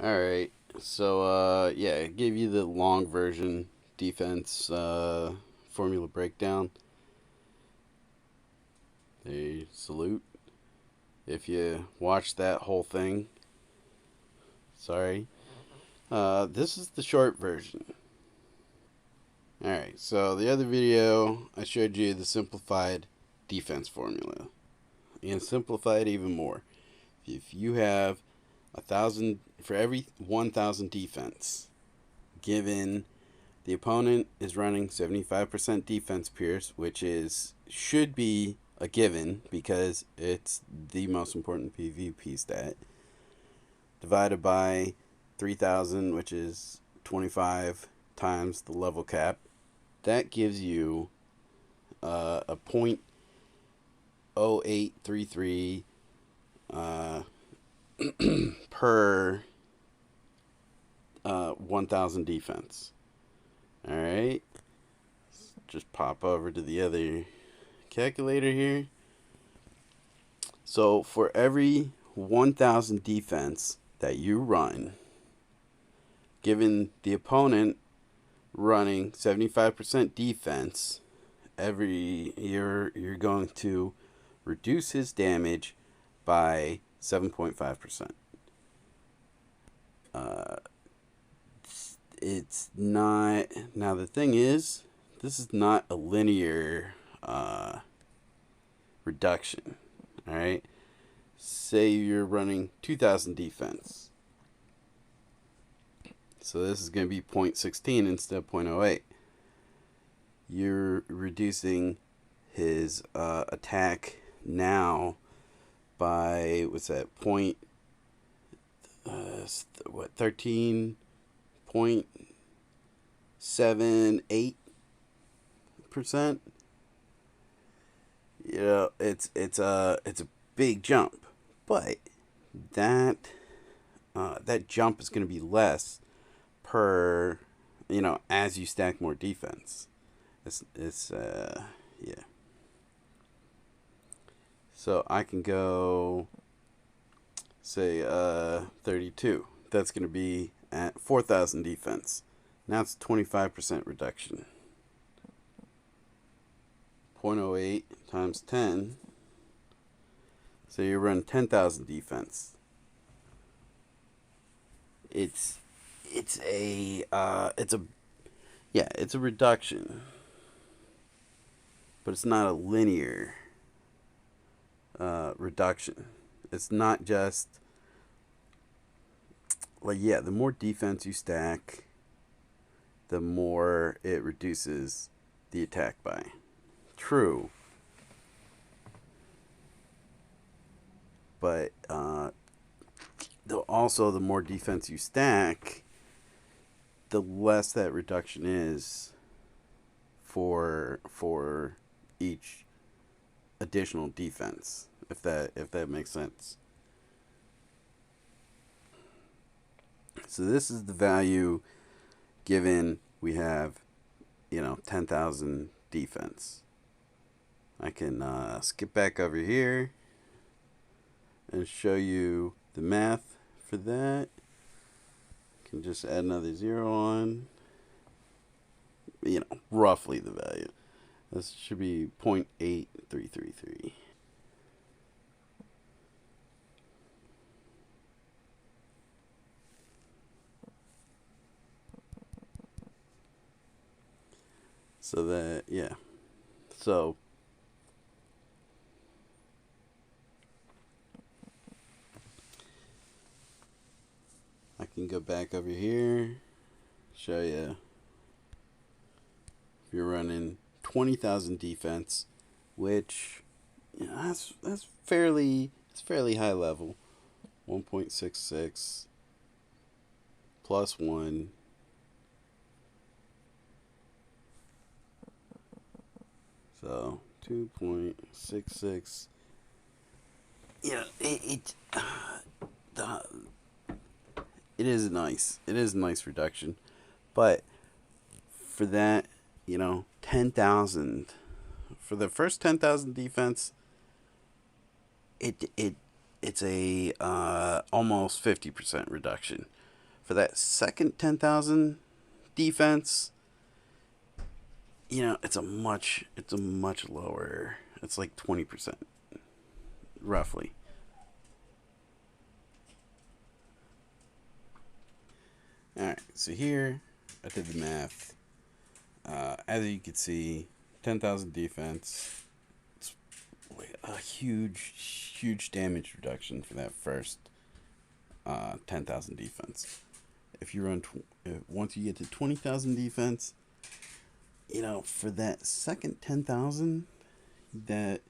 Alright, so yeah, I gave you the long version defense formula breakdown. They salute. If you watched that whole thing, sorry. This is the short version. Alright, so the other video, I showed you the simplified defense formula. And simplify it even more. If you have 1,000, for every 1,000 defense, given the opponent is running 75% defense Pierce, which should be a given because it's the most important PvP stat, divided by 3,000, which is 25 times the level cap. That gives you a 0.0833 per 1,000 defense. Alright, just pop over to the other calculator here. So for every 1,000 defense that you run, given the opponent running 75% defense, you're going to reduce his damage by 7.5%. It's not, now the thing is, this is not a linear reduction. All right, say you're running 2,000 defense, so this is going to be 0.16 instead of 0.08. You're reducing his attack now by, what's that, 13.78%. You know, it's a big jump, but that that jump is going to be less per, as you stack more defense. It's yeah. So I can go say 32. That's going to be at 4,000 defense. Now it's 25% reduction. 0.08 times 10. So you run 10,000 defense. It's a reduction, but it's not a linear reduction. It's not just like, yeah, the more defense you stack, the more it reduces the attack by. True. But also, the more defense you stack, the less that reduction is for each additional defense, if that makes sense. So this is the value given we have 10,000 defense. I can skip back over here and show you the math for that. Can just add another 0 on. Roughly the value. This should be 0.8333. So that, yeah. So I can go back over here, show you if you're running 20,000 defense, which that's fairly high level. 1.66 plus 1. So 2.66. It is nice. It is a nice reduction, but for that, 10,000 for the first 10,000 defense, it's a almost 50% reduction. For that second 10,000 defense, it's a much lower. It's like 20% roughly. All right, so here I did the math. As you can see, 10,000 defense. It's a huge damage reduction for that first 10,000 defense. If you run, once you get to 20,000 defense, for that second 10,000, that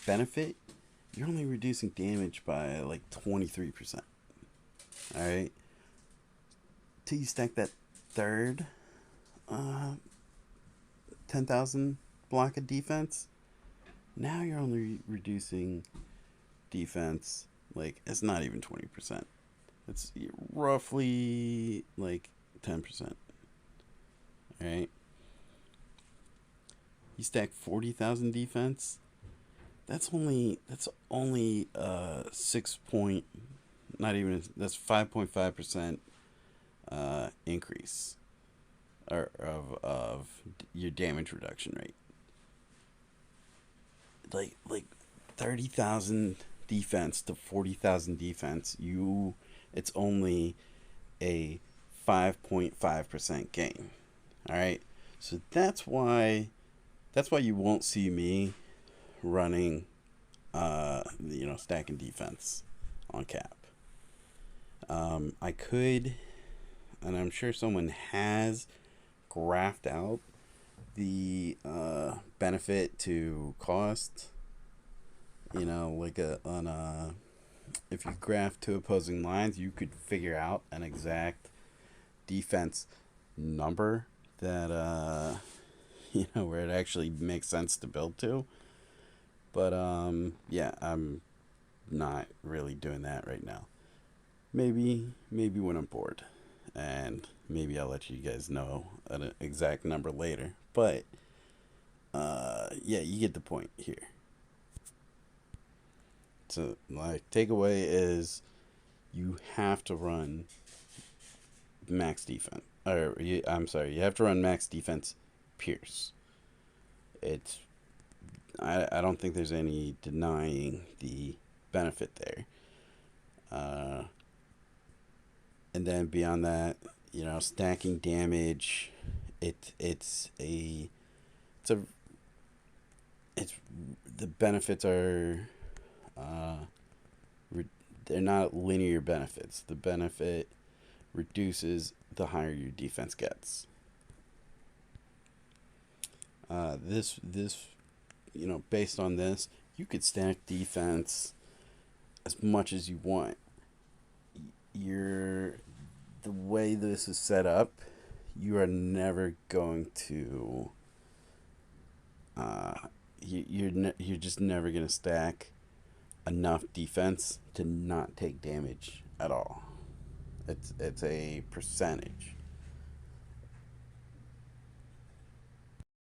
benefit, you're only reducing damage by like 23%. All right, till you stack that third 10,000 block of defense, now you're only reducing defense, like, it's not even 20%. It's roughly like 10%. All right. You stack 40,000 defense. That's only 6 point, not even, that's 5.5% increase of your damage reduction rate. Like 30,000 defense to 40,000 defense, it's only a 5.5% gain. All right, so that's why you won't see me running, stacking defense on cap. I could, and I'm sure someone has graphed out the benefit to cost. Like if you graph two opposing lines, you could figure out an exact defense number that where it actually makes sense to build to. But yeah, I'm not really doing that right now. Maybe when I'm bored, and maybe I'll let you guys know an exact number later. But yeah, you get the point here. So, like, takeaway is you have to run max defense. I'm sorry, you have to run max defense Pierce. It's I don't think there's any denying the benefit there. And then beyond that, stacking damage, it's the benefits are they're not linear benefits. The benefit reduces the higher your defense gets. This based on this, you could stack defense as much as you want. The way this is set up, you are never going to you're just never going to stack enough defense to not take damage at all. It's a percentage.